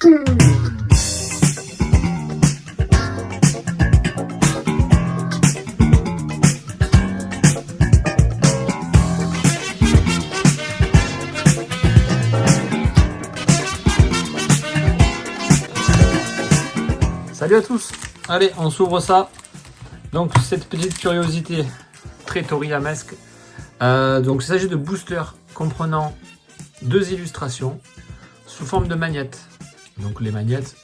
Salut à tous. Allez, on s'ouvre ça. Donc cette petite curiosité très toriyamesque. Donc il s'agit de boosters comprenant 2 illustrations sous forme de magnettes. Donc les magnettes,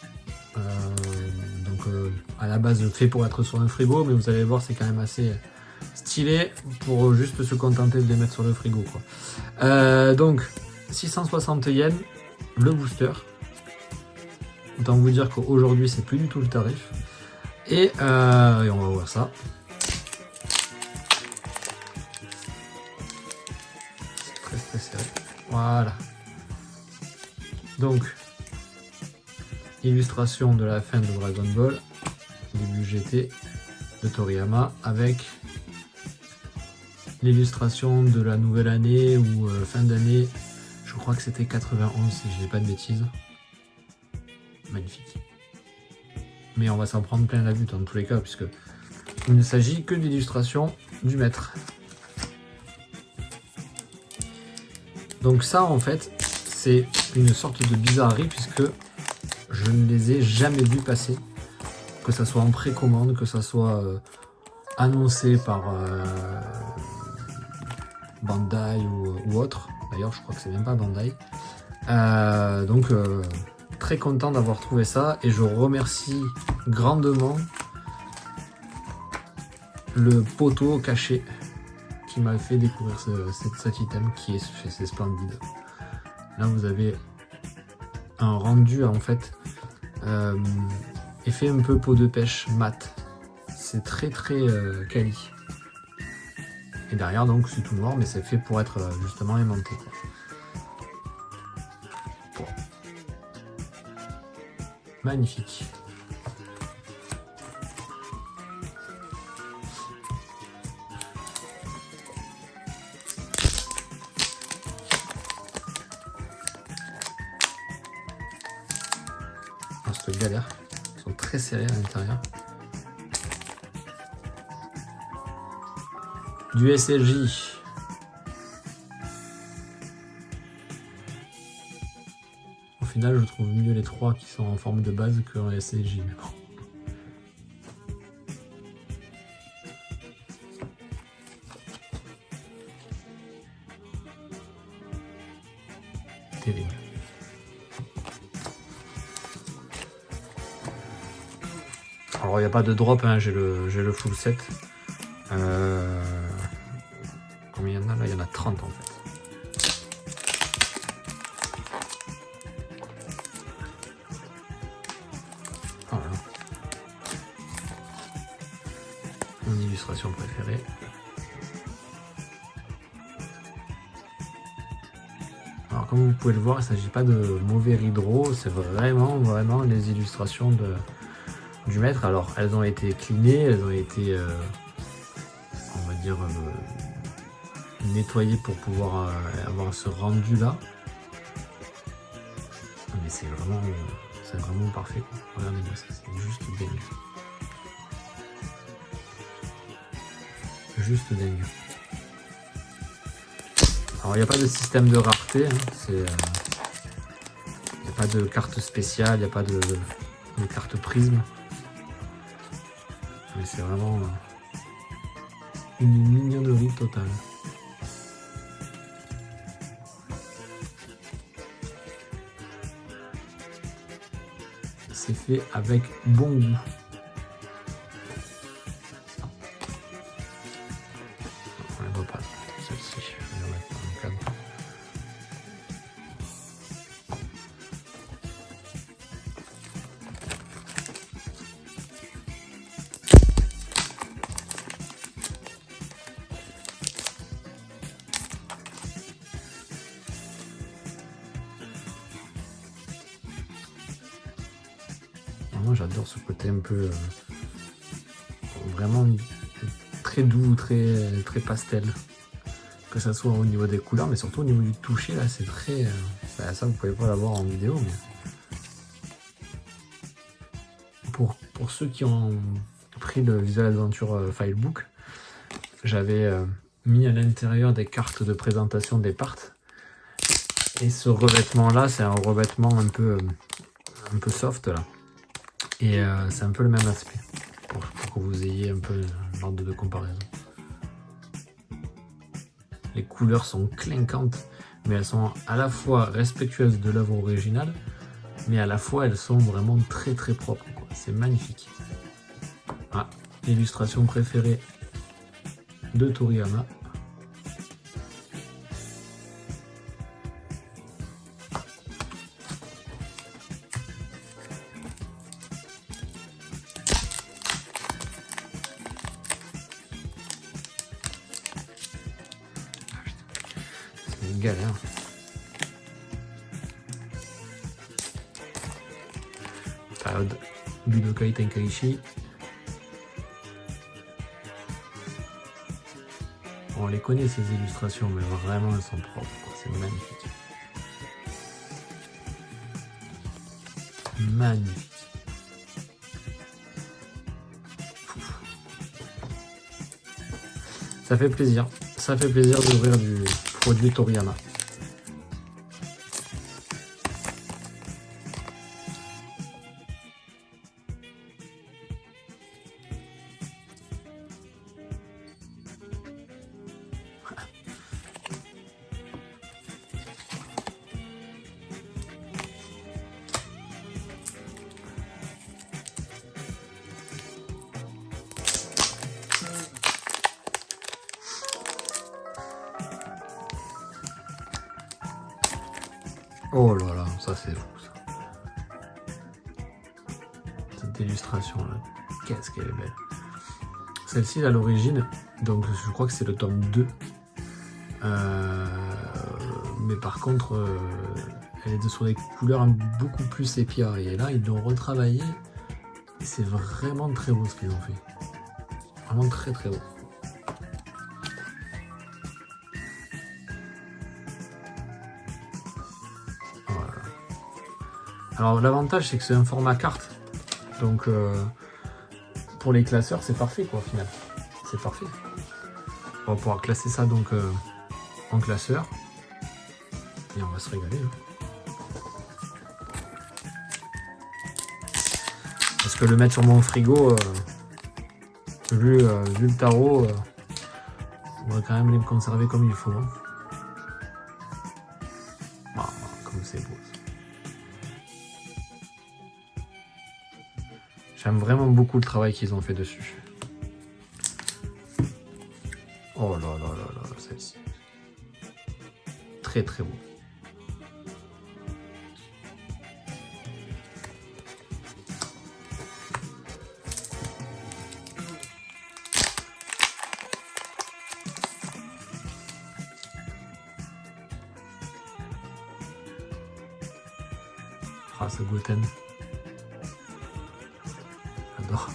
à la base fait pour être sur un frigo, mais vous allez voir c'est quand même assez stylé pour juste se contenter de les mettre sur le frigo, quoi. Donc 660 yens le booster. Autant vous dire qu'aujourd'hui c'est plus du tout le tarif. Et on va voir ça. C'est très serré. Voilà. Donc, illustration de la fin de Dragon Ball, début GT de Toriyama, avec l'illustration de la nouvelle année ou fin d'année. Je crois que c'était 91 si je dis pas de bêtises. Magnifique. Mais on va s'en prendre plein la vue dans tous les cas, puisque il ne s'agit que d'illustration du maître. Donc ça, en fait, c'est une sorte de bizarrerie, puisque je ne les ai jamais vus passer. Que ça soit en précommande, que ça soit annoncé par Bandai ou autre. D'ailleurs, je crois que c'est même pas Bandai. Très content d'avoir trouvé ça et je remercie grandement le poteau caché qui m'a fait découvrir cet item qui est splendide. Là vous avez un rendu en fait effet un peu peau de pêche mat. C'est très quali. Et derrière donc c'est tout noir mais c'est fait pour être justement aimanté. Magnifique. C'est galère. Ils sont très serrés à l'intérieur. Du SLJ. Au final, je trouve mieux les 3 qui sont en forme de base que en SLJ. Mais bon. Terrible. Alors, il n'y a pas de drop, hein, j'ai le full set. Combien il y en a là? Il y en a 30 en fait. Mon illustration préférée. Alors comme vous pouvez le voir, il ne s'agit pas de mauvais rideaux, c'est vraiment les illustrations du maître. Alors elles ont été cleanées, elles ont été on va dire nettoyées pour pouvoir avoir ce rendu là. Mais c'est vraiment parfait, quoi. Regardez-moi ça, c'est juste dingue. Juste dingue. Alors il n'y a pas de système de rareté, hein. Il n'y a pas de carte spéciale, il n'y a pas de carte prisme. Mais c'est vraiment une mignonnerie totale. C'est fait avec bon goût. On ne voit pas celle-ci, je vais la mettre dans le cadre. Moi j'adore ce côté un peu vraiment très doux, très pastel. Que ça soit au niveau des couleurs, mais surtout au niveau du toucher, là c'est très... ça vous pouvez pas l'avoir en vidéo, mais pour ceux qui ont pris le Visual Adventure Filebook, j'avais mis à l'intérieur des cartes de présentation des parts. Et ce revêtement là, c'est un revêtement un peu soft là. Et c'est un peu le même aspect, pour que vous ayez un peu un ordre de comparaison. Les couleurs sont clinquantes, mais elles sont à la fois respectueuses de l'œuvre originale, mais à la fois elles sont vraiment très très propres. C'est magnifique. Ah, l'illustration préférée de Toriyama. C'est une galère. Période Budokai Tenkaichi. On les connaît ces illustrations, mais vraiment elles sont propres, c'est magnifique. Magnifique. Ça fait plaisir d'ouvrir du produit Toriyama. Oh là là, ça c'est fou ça. Cette illustration là, qu'est-ce qu'elle est belle. Celle-ci à l'origine, donc je crois que c'est le tome 2. Mais par contre, elle est sur des couleurs beaucoup plus sépia. Et là, ils l'ont retravaillé. Et c'est vraiment très beau ce qu'ils ont fait. Vraiment très très beau. Alors l'avantage c'est que c'est un format carte, donc pour les classeurs c'est parfait quoi au final, c'est parfait. On va pouvoir classer ça donc en classeur et on va se régaler. Parce que le mettre sur mon frigo, vu le tarot, on va quand même les conserver comme il faut. Hein. Ah, comme c'est beau. J'aime vraiment beaucoup le travail qu'ils ont fait dessus. Oh là là là là, celle-ci. Très très beau. Ah, ce Goten. J'adore.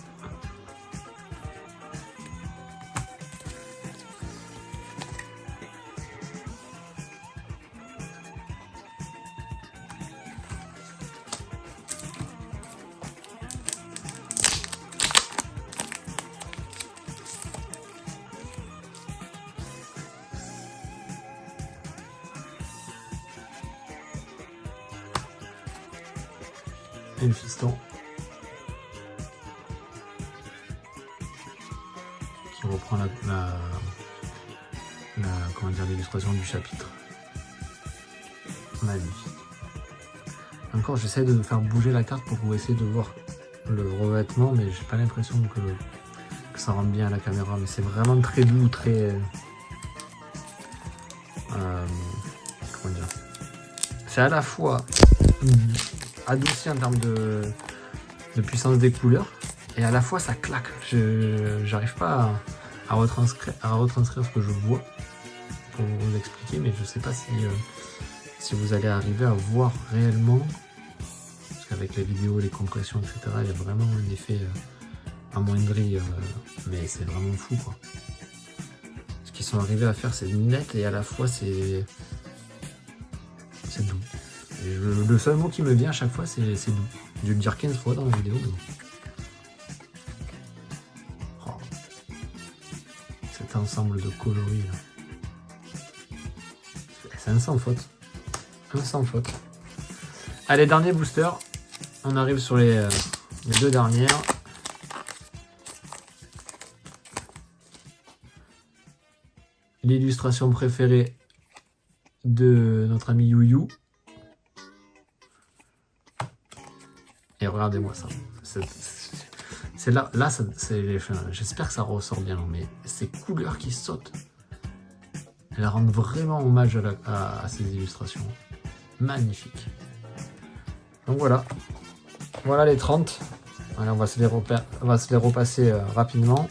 Et le fiston qui reprend comment dire, l'illustration du chapitre. Magnifique. Encore, j'essaie de faire bouger la carte pour essayer de voir le revêtement, mais j'ai pas l'impression que ça rentre bien à la caméra. Mais c'est vraiment très doux, très comment dire. C'est à la fois adouci en termes de puissance des couleurs et à la fois ça claque. J'arrive pas à retranscrire ce que je vois pour vous expliquer, mais je sais pas si vous allez arriver à voir réellement, parce qu'avec les vidéos, les compressions, etc., il y a vraiment un effet amoindri, mais c'est vraiment fou quoi. Ce qu'ils sont arrivés à faire, c'est net et à la fois c'est doux. Et le seul mot qui me vient à chaque fois, c'est doux. J'ai dû le dire 15 fois dans la vidéo. Mais... ensemble de coloris là. C'est un sans faute. Un sans faute. Allez, dernier booster. On arrive sur les 2 dernières. L'illustration préférée de notre ami Yu Yu. Et regardez-moi ça. C'est là j'espère que ça ressort bien, mais ces couleurs qui sautent, elles rendent vraiment hommage à ces illustrations. Magnifique. Donc voilà. Voilà les 30. Allez, on va se les repasser rapidement.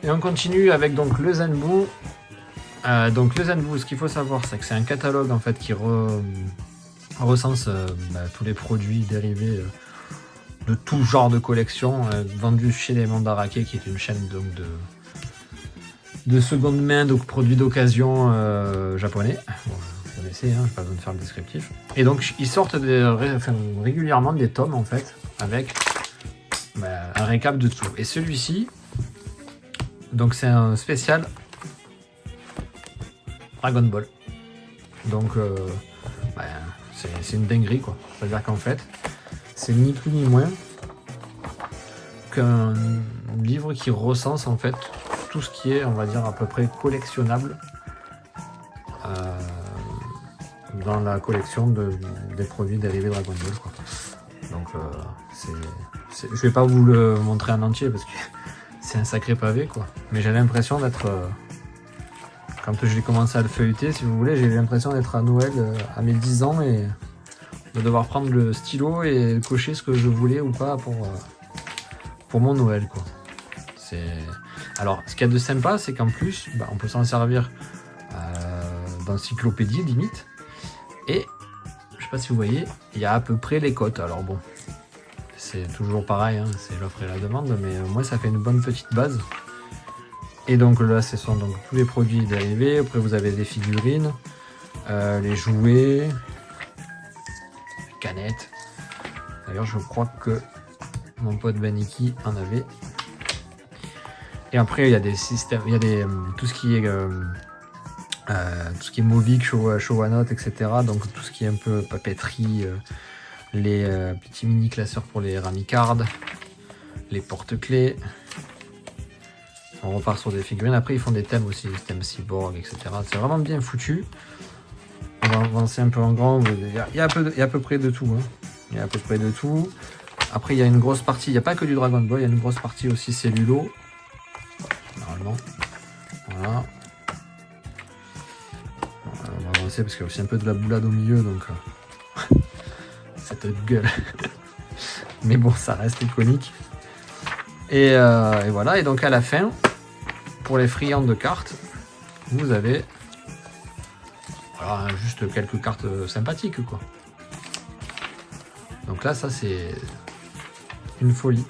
Et on continue avec donc le Zenbu. Donc le Zenbu, ce qu'il faut savoir, c'est que c'est un catalogue en fait qui recense tous les produits dérivés de tout genre de collection vendus chez les Mandarake, qui est une chaîne donc de seconde main, donc produits d'occasion japonais. Bon, vous connaissez, hein, je n'ai pas besoin de faire le descriptif. Et donc ils sortent régulièrement des tomes en fait avec un récap de tout. Et celui-ci, donc c'est un spécial Dragon Ball. Donc c'est une dinguerie quoi. C'est-à-dire qu'en fait, c'est ni plus ni moins qu'un livre qui recense en fait tout ce qui est, on va dire, à peu près collectionnable dans la collection des produits dérivés Dragon Ball quoi. Donc je vais pas vous le montrer en entier parce que c'est un sacré pavé quoi. Mais j'ai l'impression d'être quand j'ai commencé à le feuilleter, si vous voulez, j'ai eu l'impression d'être à Noël à mes 10 ans et de devoir prendre le stylo et cocher ce que je voulais ou pas pour mon Noël quoi. Alors ce qu'il y a de sympa, c'est qu'en plus on peut s'en servir d'encyclopédie limite, et je sais pas si vous voyez, il y a à peu près les cotes. Alors bon, c'est toujours pareil, hein, c'est l'offre et la demande, mais moi ça fait une bonne petite base. Et donc là, ce sont donc tous les produits dérivés. Après, vous avez des figurines, les jouets, les canettes. D'ailleurs, je crois que mon pote Beniki en avait. Et après, il y a des systèmes, il y a tout ce qui est Movic, Showanote, etc. Donc tout ce qui est un peu papeterie, les petits mini classeurs pour les ramicards, les porte-clés. On repart sur des figurines. Après, ils font des thèmes aussi, des thèmes cyborg, etc. C'est vraiment bien foutu. On va avancer un peu en grand. Il y a à peu près de tout. Hein. Il y a à peu près de tout. Après, il y a une grosse partie. Il n'y a pas que du Dragon Ball. Il y a une grosse partie aussi cellulo. Normalement. Voilà. On va avancer parce qu'il y a aussi un peu de la boulade au milieu. Donc, cette gueule. Mais bon, ça reste iconique. Et voilà. Et donc, à la fin, pour les friands de cartes, vous avez juste quelques cartes sympathiques quoi. Donc là, ça c'est une folie.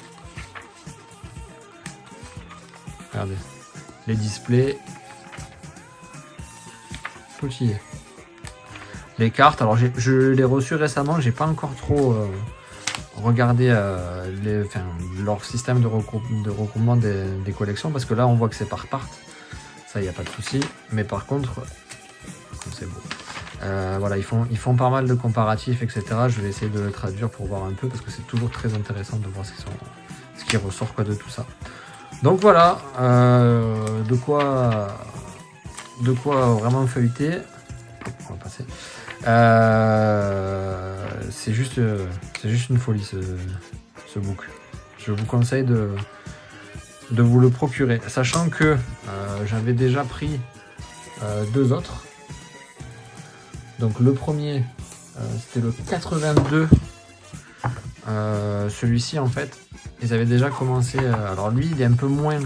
Regardez, les displays, tout y est. Les cartes, alors je l'ai reçu récemment, j'ai pas encore trop regardé leur système de regroupement des collections, parce que là on voit que c'est par part, ça il n'y a pas de souci, mais par contre c'est beau. Voilà, ils font pas mal de comparatifs, etc. Je vais essayer de le traduire pour voir un peu, parce que c'est toujours très intéressant de voir ce qui ressort quoi de tout ça. Donc voilà, de quoi vraiment feuilleter. On va passer. C'est juste une folie ce book. Je vous conseille de vous le procurer, sachant que j'avais déjà pris 2 autres. Donc le premier, c'était le 82. Celui-ci en fait, ils avaient déjà commencé. Alors lui, il est un peu moins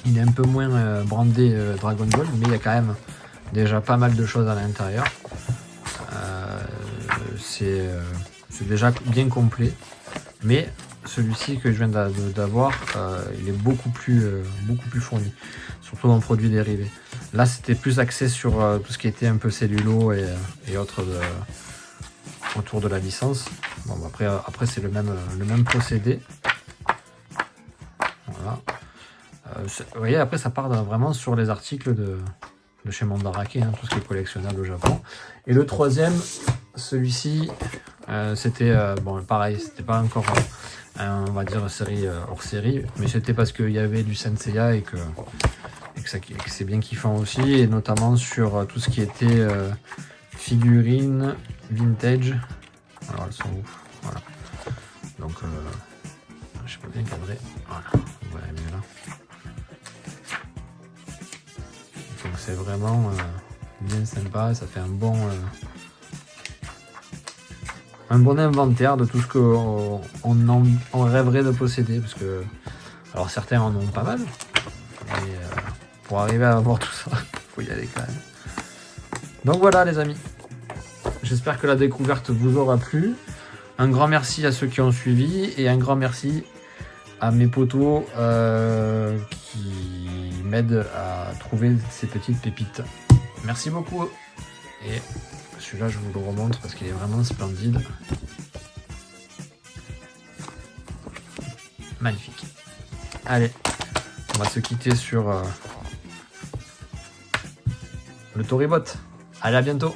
il est un peu moins brandé Dragon Ball, mais il y a quand même déjà pas mal de choses à l'intérieur. C'est déjà bien complet, mais celui-ci que je viens d'avoir, il est beaucoup plus fourni, surtout en produits dérivés. Là, c'était plus axé sur tout ce qui était un peu cellulo et autres autour de la licence. Bon, après c'est le même procédé. Voilà. Vous voyez, après ça part vraiment sur les articles de chez Mandarake, hein, tout ce qui est collectionnable au Japon. Et le troisième, celui-ci, c'était bon, pareil, c'était pas encore on va dire série hors série, mais c'était parce qu'il y avait du Senseiya et que c'est bien kiffant aussi, et notamment sur tout ce qui était figurines vintage. Alors elles sont ouf, voilà. Donc je sais pas bien cadrer, voilà, on va aller mieux là. Donc c'est vraiment bien sympa, ça fait un bon inventaire de tout ce qu'on on rêverait de posséder, parce que alors certains en ont pas mal, mais pour arriver à avoir tout ça, faut y aller quand même. Donc voilà les amis, j'espère que la découverte vous aura plu. Un grand merci à ceux qui ont suivi, et un grand merci à mes potos qui m'aident à trouver ces petites pépites. Merci beaucoup. Et celui-là, je vous le remontre parce qu'il est vraiment splendide. Magnifique. Allez, on va se quitter sur le Toribot. Allez, à bientôt.